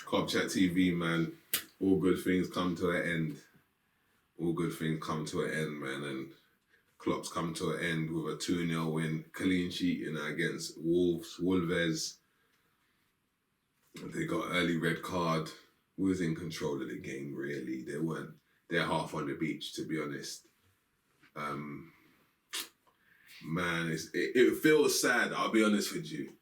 Club Chat TV, man. All good things come to an end. All good things come to an end, man. And Klopps come to an end with a 2-0 win, clean sheet against Wolves. They got early red card. We was in control of the game, really. They're half on the beach, to be honest. Man, it feels sad, I'll be honest with you.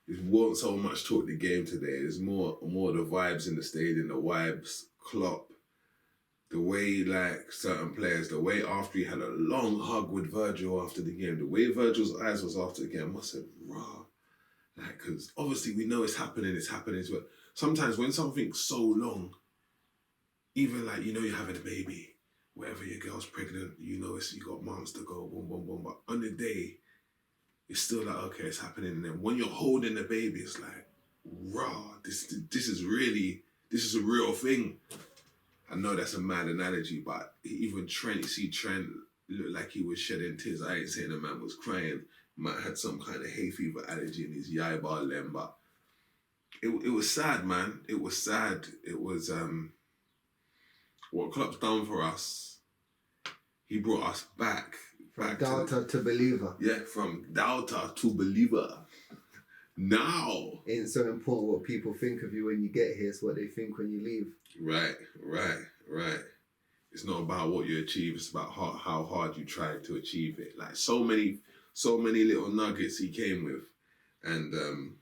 It won't so much talk the game today. It's more the vibes in the stadium, the vibes, Klopp, the way like certain players, the way after he had a long hug with Virgil after the game, the way Virgil's eyes was after the game, I said, raw. Like, because obviously we know it's happening, but sometimes when something's so long, even like, you know you're having a baby, wherever your girl's pregnant, you know you got months to go, boom, boom, boom, but on the day, it's still like, okay, it's happening. And then when you're holding the baby, it's like, raw, this is a real thing. I know that's a mad analogy, but even Trent, you see Trent looked like he was shedding tears. I ain't saying the man was crying. Might had some kind of hay fever allergy in his yai bar limb, but it was sad, man. It was sad. It was what Klopp's done for us. He brought us back from doubter to believer. Yeah, from doubter to believer. Now. Ain't so important what people think of you when you get here, it's what they think when you leave. Right. It's not about what you achieve, it's about how hard you try to achieve it. Like so many little nuggets he came with. And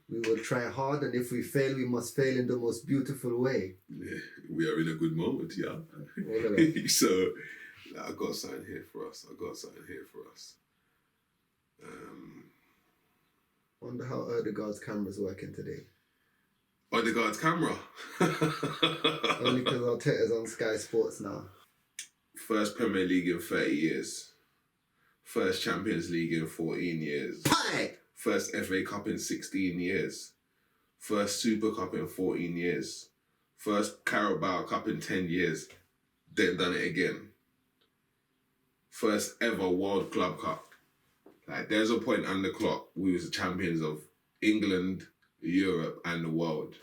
we will try hard, and if we fail, we must fail in the most beautiful way. Yeah, we are in a good moment, yeah. So I got something here for us. Wonder how Odegaard's camera's working today. Odegaard's camera? Only because Arteta's on Sky Sports now. First Premier League in 30 years. First Champions League in 14 years. Pie! First FA Cup in 16 years. First Super Cup in 14 years. First Carabao Cup in 10 years. Then done it again. First ever World Club Cup. Like, there's a point on the clock we was the champions of England, Europe, and the world.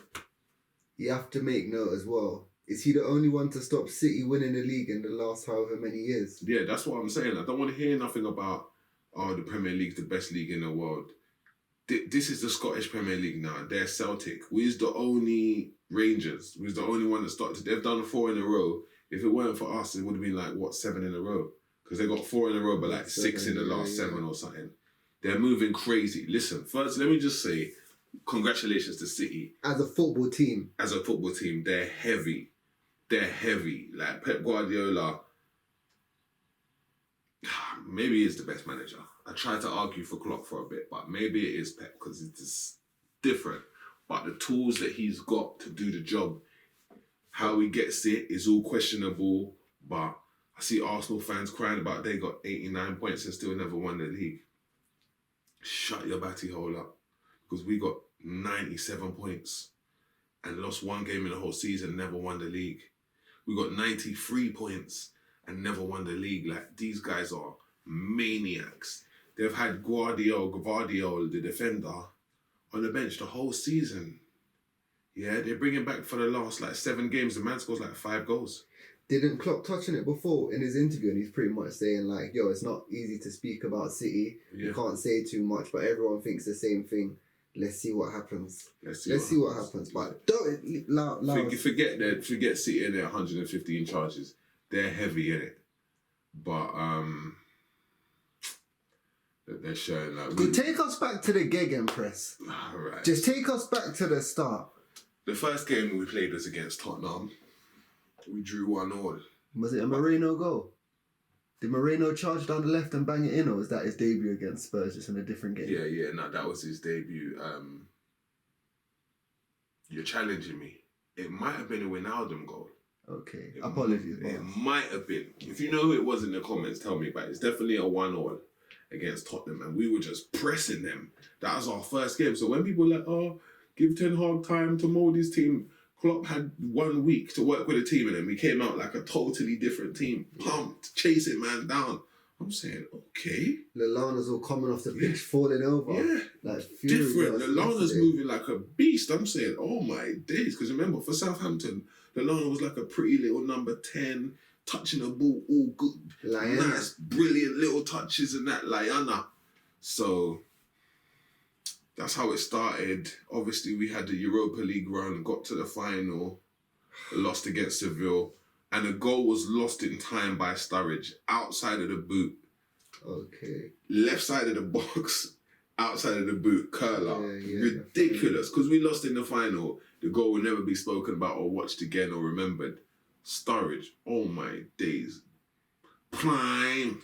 You have to make note as well. Is he the only one to stop City winning the league in the last however many years? Yeah, that's what I'm saying. I don't want to hear nothing about, the Premier League's the best league in the world. This is the Scottish Premier League now. They're Celtic. We're the only Rangers. We're the only one that started. They've done 4 in a row. If it weren't for us, it would have been like, 7 in a row? Because they got 4 in a row, but like 6 in the last 7 or something. They're moving crazy. Listen, first, let me just say, congratulations to City. As a football team, they're heavy. Like Pep Guardiola, maybe he's the best manager. I tried to argue for Klopp for a bit, but maybe it is Pep because it's different. But the tools that he's got to do the job, how he gets it is all questionable. But I see Arsenal fans crying about they got 89 points and still never won the league. Shut your batty hole up. Because we got 97 points and lost 1 game in the whole season, never won the league. We got 93 points and never won the league. Like, these guys are maniacs. They've had Gvardiol, the defender, on the bench the whole season. Yeah, they bring him back for the last 7 games. The man scores 5 goals. Didn't Klopp touch on it before in his interview, and he's pretty much saying it's not easy to speak about City. Yeah. You can't say too much, but everyone thinks the same thing. Let's see what happens. Let's see what happens. But don't forget City in their 115 charges. They're heavy in it, but they're showing take us back to the Gegenpress. All right. Just take us back to the start. The first game we played was against Tottenham. We drew 1-1. Was it a Moreno goal? Did Moreno charge down the left and bang it in, or was that his debut against Spurs, just in a different game? Yeah, no, that was his debut. You're challenging me. It might have been a Wijnaldum goal. Okay, apologies. It might have been. If you know who it was in the comments, tell me, but it's definitely a 1-1 against Tottenham, and we were just pressing them. That was our first game. So when people are like, give Ten Hag time to mould his team, Klopp had 1 week to work with a team, and then we came out like a totally different team. Pumped, chasing man down. I'm saying, okay. Lallana's all coming off the pitch, falling over. Yeah. Like different. Lallana's moving like a beast. I'm saying, oh my days. Because remember, for Southampton, Lallana was like a pretty little number 10, touching the ball all good. Nice, brilliant little touches and that, Lallana. So that's how it started. Obviously, we had the Europa League run, got to the final, lost against Seville, and a goal was lost in time by Sturridge, outside of the boot. Okay. Left side of the box, outside of the boot, curler. Ridiculous. Because we lost in the final, the goal will never be spoken about or watched again or remembered. Sturridge, oh my days. Prime.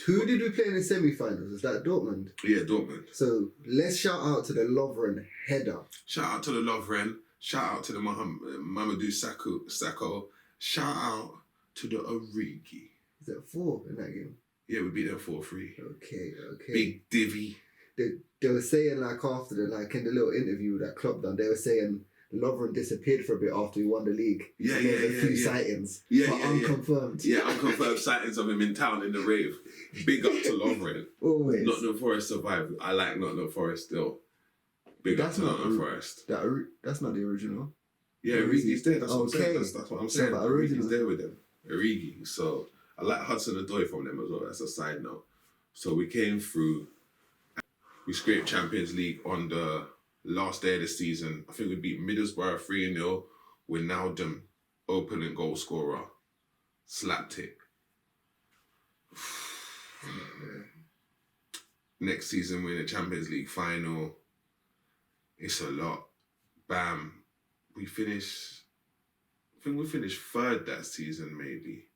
Who did we play in the semi-finals? Was that Dortmund? Yeah, Dortmund. So let's shout out to the Lovren header. Shout out to the Lovren. Shout out to the Mamadou Sakho. Shout out to the Origi. Is that 4 in that game? Yeah, we beat them 4-3. Okay. Big divvy. They were saying like after the in the little interview that Klopp done, they were saying Lovren disappeared for a bit after we won the league. Yeah, and there was a few sightings. But unconfirmed. Yeah, unconfirmed sightings of him in town in the rave. Big up to Lovren. Always. Nottingham Forest survived. I like Nottingham Forest still. Big up to Nottingham Forest. That's not the original. Yeah, Origi's there. That's what I'm saying. That's what I'm saying. Yeah, Origi's there with them. Origi. So I like Hudson-Odoi from them as well. That's a side note. So we came through. We scraped Champions League on the last day of the season. I think we beat Middlesbrough 3-0 with Nowdham, opening goal scorer. Slapped it. Next season we're in the Champions League final. It's a lot. Bam. I think we finished 3rd that season maybe.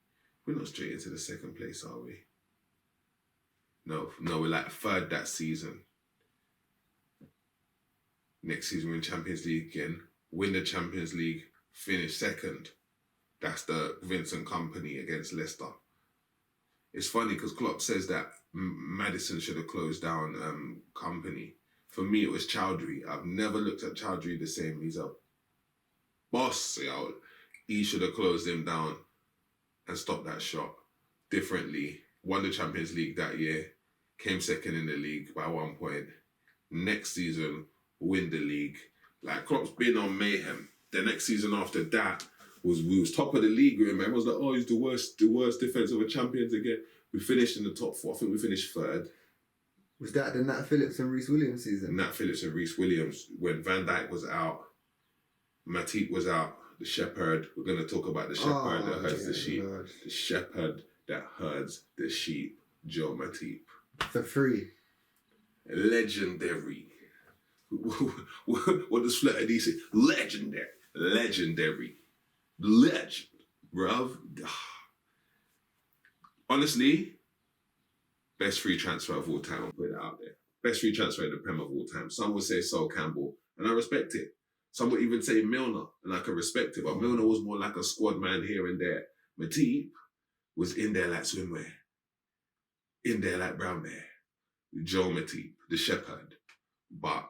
We're not straight into the 2nd place, are we? No, we're like 3rd that season. Next season we're in Champions League again. Win the Champions League. Finish 2nd. That's the Vincent Kompany against Leicester. It's funny because Klopp says that Maddison should have closed down Kompany. For me, it was Chowdhury. I've never looked at Chowdhury the same. He's a boss. He should have closed him down and stopped that shot differently. Won the Champions League that year. Came 2nd in the league by 1 point. Next season, win the league. Like, Klopp's been on mayhem. The next season after that, we was top of the league. Remember, everyone was like, oh, he's the worst defensive champions again. We finished in the top 4. I think we finished 3rd. Was that the Nat Phillips and Reece Williams season? Nat Phillips and Reece Williams, when Van Dijk was out, Matip was out, the shepherd. We're going to talk about the shepherd that herds the sheep. Lord. The shepherd that herds the sheep, Joe Matip. For free. Legendary. What does Fletcher D say? Legendary. Legend, bruv. Honestly, best free transfer of all time. I'll put it out there. Best free transfer in the Prem of all time. Some would say Sol Campbell, and I respect it. Some would even say Milner, and I can respect it. But Milner was more like a squad man here and there. Matip was in there like swimwear. In there like brown bear. Joe Matip, the shepherd. But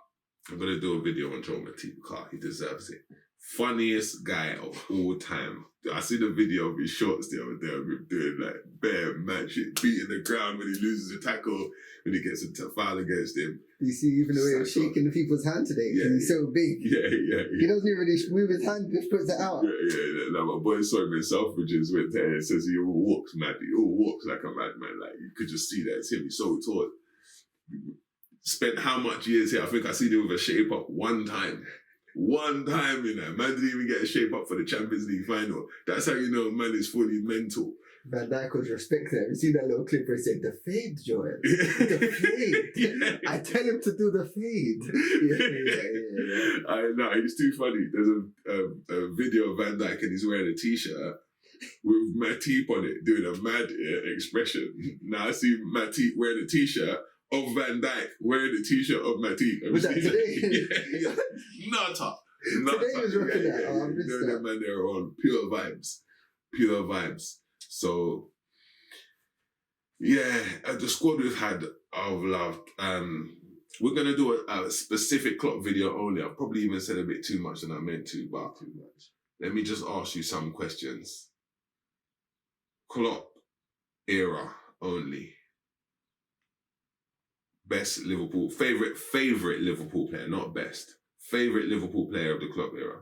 I'm going to do a video on Joe Matip because he deserves it. Funniest guy of all time. I see the video of his shorts the other day of him doing like bare man shit, beating the ground when he loses a tackle, when he gets a foul against him. You see even the way he was shaking the people's hand today because he's so big. Yeah. He doesn't even really move his hand, just puts it out. Yeah. Like my boy Simon Selfridges went there and says he all walks mad. He all walks like a madman. Like you could just see that it's him. He's so tall. Spent how much years here? I think I seen him with a shape up one time. Man didn't even get a shape up for the Champions League final. That's how you know man is fully mental. Van Dijk was respecting him. You see that little clip where he said, the fade, Joel. The fade. I tell him to do the fade. Yeah. I know, it's too funny. There's a video of Van Dijk and he's wearing a t-shirt with Matip on it, doing a mad expression. Now I see Matip wearing a t-shirt of Van Dijk wearing the t-shirt of Matip. Was that today? Yeah. Nutter. Today was rocking that. Yeah. You know that man, they're on pure vibes. So, yeah, the squad we've had, I've loved. We're going to do a specific Klopp video only. I've probably even said a bit too much than I meant to, but let me just ask you some questions. Klopp era only. best Liverpool, favourite Liverpool player, not best. Favourite Liverpool player of the Klopp era?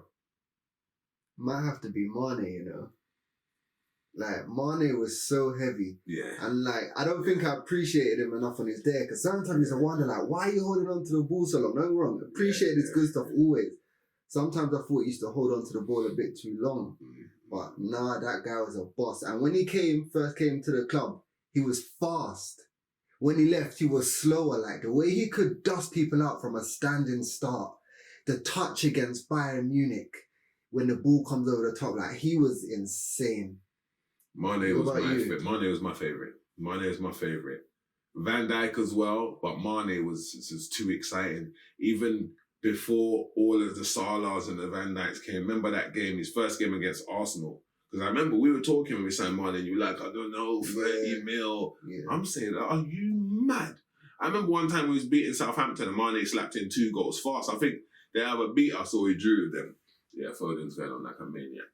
Might have to be Mane, you know. Like, Mane was so heavy. Yeah. And, like, I don't think I appreciated him enough on his day. Because sometimes I wonder, like, why are you holding on to the ball so long? No wrong. Appreciate his good stuff always. Sometimes I thought he used to hold on to the ball a bit too long. But nah, that guy was a boss. And when he first came to the club, he was fast. When he left, he was slower. Like, the way he could dust people out from a standing start. The touch against Bayern Munich. When the ball comes over the top, like, he was insane. Mane was my favourite. Mane is my favourite. Van Dijk as well, but Mane was just too exciting. Even before all of the Salahs and the Van Dijks came, remember that game, his first game against Arsenal? Because I remember we were talking when we signed Mane and you were like, I don't know, 30 mil. Yeah. I'm saying, are you mad? I remember one time we was beating Southampton and Mane slapped in 2 goals fast. I think they either beat us or we drew with them. Yeah, Foden's going on like a maniac.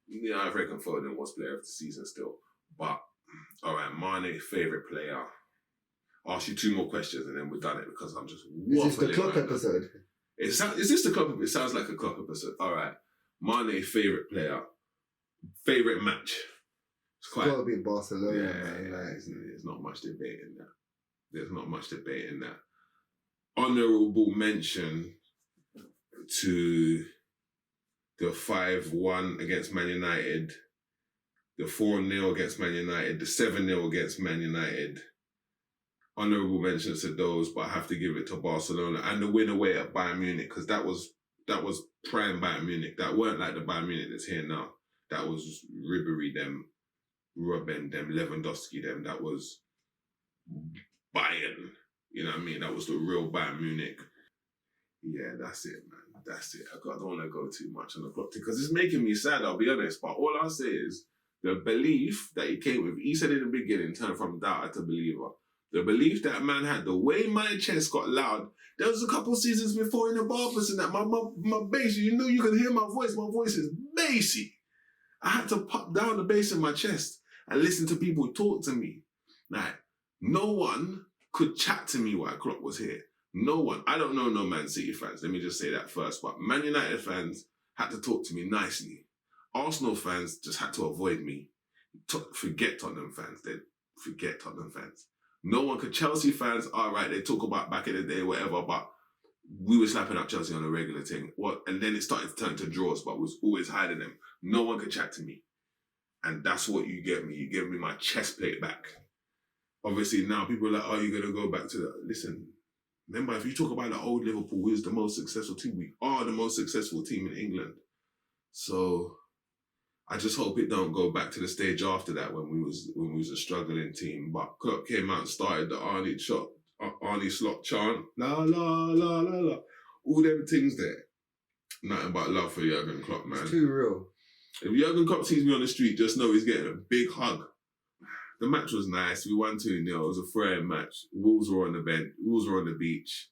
Yeah, I reckon Foden was player of the season still. But, all right, Mane, favourite player. I'll ask you 2 more questions and then we're done it because I'm just waffling. Is this the Klopp episode? Is this the Klopp episode? It sounds like a Klopp episode. All right. Mane, favourite player. Favourite match. It's got to be Barcelona, yeah, man. Yeah, there's not much debate in that. There's not much debate in that. Honourable mention to the 5-1 against Man United, the 4-0 against Man United, the 7-0 against Man United. Honourable mentions to those, but I have to give it to Barcelona and the win away at Bayern Munich because that was prime Bayern Munich. That weren't like the Bayern Munich that's here now. That was Ribéry, them, Robben, them, Lewandowski, them. That was Bayern. You know what I mean? That was the real Bayern Munich. Yeah, that's it, man. That's it. I don't want to go too much on the clock because it's making me sad, I'll be honest. But all I'll say is the belief that he came with, he said in the beginning, turned from doubter to believer. The belief that man had, the way my chest got loud, there was a couple of seasons before in the barbers and that, my bass, you know you can hear my voice is bassy. I had to pop down the bass in my chest and listen to people talk to me. Like, no one could chat to me while Klopp was here. No one. I don't know no Man City fans. Let me just say that first. But Man United fans had to talk to me nicely. Arsenal fans just had to avoid me. Forget Tottenham fans. They forget Tottenham fans. No one could. Chelsea fans, all right, they talk about back in the day, whatever, but we were slapping up Chelsea on a regular thing. And then it started to turn to draws, but was always hiding them. No one could chat to me. And that's what you get me. You give me my chest plate back. Obviously, now people are like, oh, you're going to go back to the... Listen, remember, if you talk about the old Liverpool, we was the most successful team. We are the most successful team in England. So I just hope it don't go back to the stage after that when we was a struggling team. But Klopp came out and started the Arnie Slot chant. La, la, la, la, la. All them things there. Nothing but love for Jurgen Klopp, man. It's too real. If Jurgen Klopp sees me on the street, just know he's getting a big hug. The match was nice. We won 2-0. It was a fair match. Wolves were on the bench. Wolves were on the beach.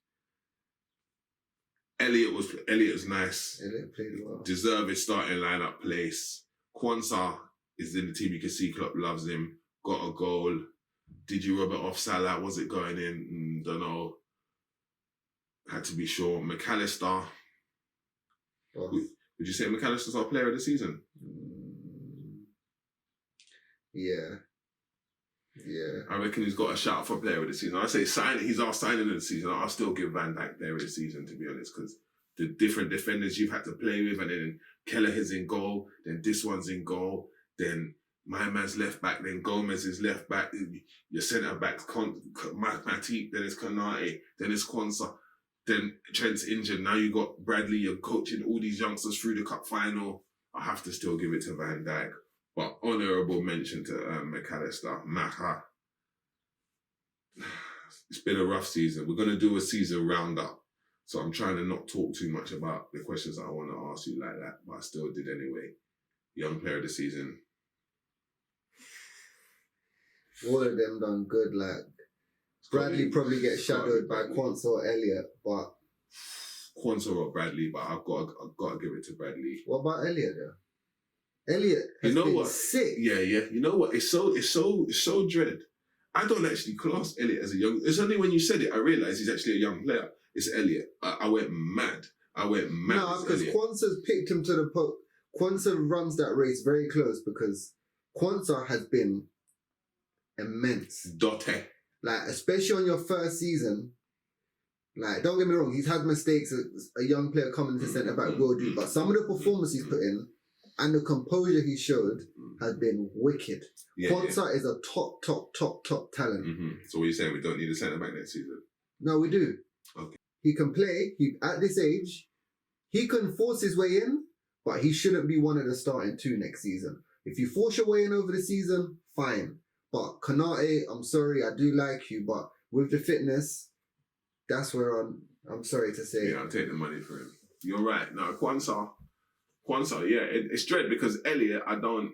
Elliot was nice. Elliot played well. Deserved starting lineup place. Kwanzaa is in the team. You can see Klopp loves him. Got a goal. Did you rub it off Salah? Was it going in? Don't know. Had to be sure. McAllister. Oh. Would you say McAllister's our player of the season? Yeah. Yeah. I reckon he's got a shout for player of the season. I say he's our signing of the season. I'll still give Van Dijk player of the season, to be honest, because the different defenders you've had to play with, and then Kelleher's in goal, then this one's in goal, then my man's left back, then Gomez is left back, your centre back's Matip, then it's Konate, then it's Kwanzaa, then Trent's injured. Now you got Bradley, you're coaching all these youngsters through the cup final. I have to still give it to Van Dijk. But honourable mention to McAllister, Maha. It's been a rough season. We're going to do a season roundup. So I'm trying to not talk too much about the questions that I want to ask you like that, but I still did anyway. Young player of the season. All of them done good. Like, Bradley probably gets shadowed by Kwanzaa or Elliot, but... Kwanzaa or Bradley, but I've got to give it to Bradley. What about Elliot though? Elliot has been sick. Yeah. You know what? It's so dread. I don't actually class Elliot as a young. It's only when you said it I realised he's actually a young player. It's Elliot. I went mad. No, because Kwanzaa's picked him to the post. Kwanzaa runs that race very close because Kwanzaa has been immense. Dotte. Like, especially on your first season, like, don't get me wrong, he's had mistakes a young player coming to centre back will do, but some of the performance he's put in and the composure he showed has been wicked. Kwanzaa is a top talent. Mm-hmm. So what are you saying? We don't need a centre back next season? No, we do. Okay. He can play. At this age, he can force his way in, but he shouldn't be one of the starting two next season. If you force your way in over the season, fine. But Konate, I'm sorry, I do like you, but with the fitness, that's where I'm sorry to say. Yeah, I'll take the money for him. You're right. No, Kwanzaa, yeah, it's dread because Elliot, I don't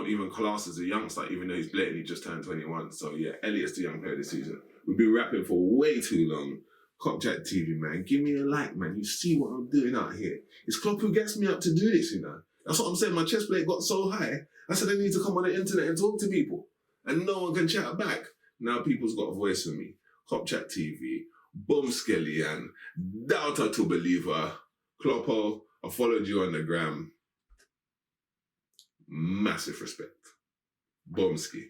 even class as a youngster, even though he's blatantly just turned 21. So yeah, Elliot's the young player this season. We've been rapping for way too long. Cop Chat TV, man. Give me a like, man. You see what I'm doing out here. It's Klopp who gets me up to do this, you know. That's what I'm saying. My chest plate got so high. I said I need to come on the internet and talk to people. And no one can chat back. Now people's got a voice for me. Cop Chat TV, Boom Skellyan, Doubter to Believer, Kloppo, I followed you on the gram. Massive respect. Bomski.